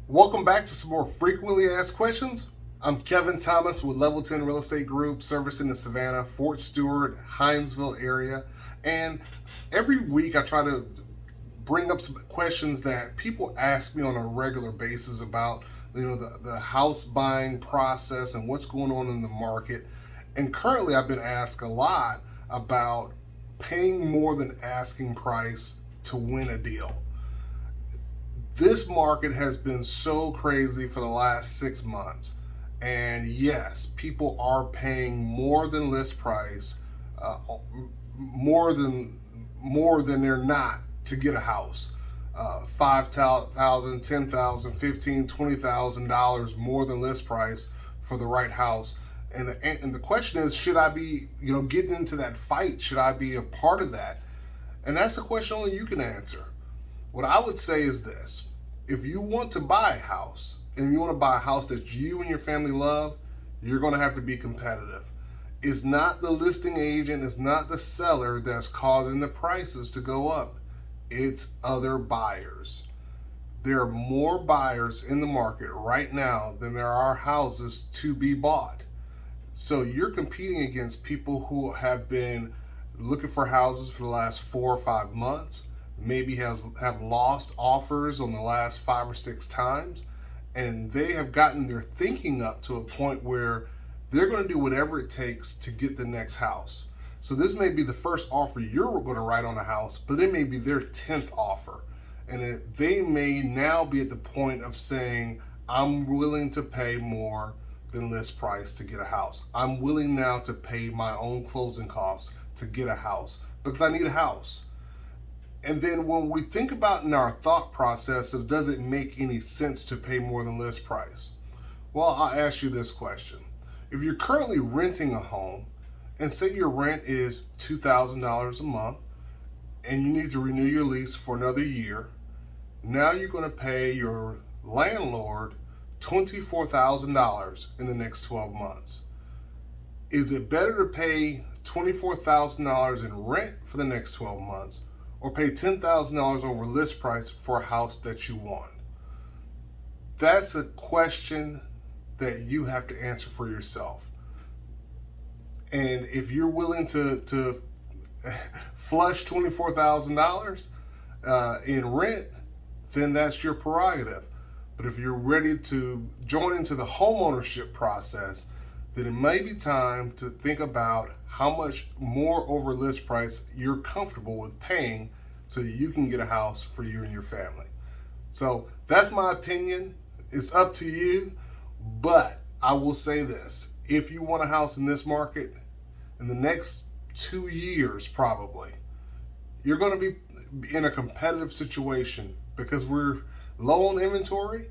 Welcome back to some more frequently asked questions. I'm Kevin Thomas with Level 10 Real Estate Group, servicing the Savannah, Fort Stewart, Hinesville area. And every week I try to bring up some questions that people ask me on a regular basis about the house buying process and what's going on in the market. And currently I've been asked a lot about paying more than asking price to win a deal. This market has been so crazy for the last 6 months. And yes, people are paying more than list price, uh, more than they're not to get a house. $5,000, $10,000, $15,000, $20,000 more than list price for the right house. And the question is, should I be getting into that fight? Should I be a part of that? And that's a question only you can answer. What I would say is this: if you want to buy a house and you want to buy a house that you and your family love, you're going to have to be competitive. It's not the listing agent, it's not the seller that's causing the prices to go up. It's other buyers. There are more buyers in the market right now than there are houses to be bought. So you're competing against people who have been looking for houses for the last 4 or 5 months, maybe have lost offers on the last 5 or 6 times, and they have gotten their thinking up to a point where they're going to do whatever it takes to get the next house. So this may be the first offer you're going to write on a house, but it may be their 10th offer. And they may now be at the point of saying, I'm willing to pay more than list price to get a house. I'm willing now to pay my own closing costs to get a house because I need a house. And then when we think about in our thought process of, does it make any sense to pay more than list price? Well, I'll ask you this question. If you're currently renting a home and say your rent is $2,000 a month and you need to renew your lease for another year, now you're going to pay your landlord $24,000 in the next 12 months. Is it better to pay $24,000 in rent for the next 12 months or pay $10,000 over list price for a house that you want? That's a question that you have to answer for yourself. And if you're willing to flush $24,000 in rent, then that's your prerogative. But if you're ready to join into the homeownership process, then it may be time to think about how much more over list price you're comfortable with paying so that you can get a house for you and your family. So that's my opinion. It's up to you. But I will say this: if you want a house in this market, in the next 2 years probably, you're going to be in a competitive situation because we're low on inventory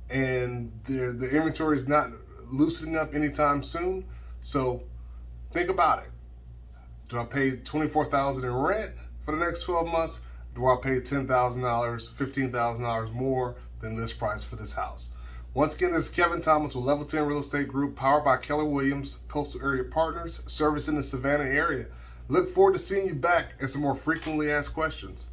and the inventory is not loosening up anytime soon. So think about it. Do I pay $24,000 in rent for the next 12 months? Do I pay $10,000, $15,000 more than list price for this house? Once again, this is Kevin Thomas with Level 10 Real Estate Group, powered by Keller Williams Coastal Area Partners, servicing the Savannah area. Look forward to seeing you back at some more frequently asked questions.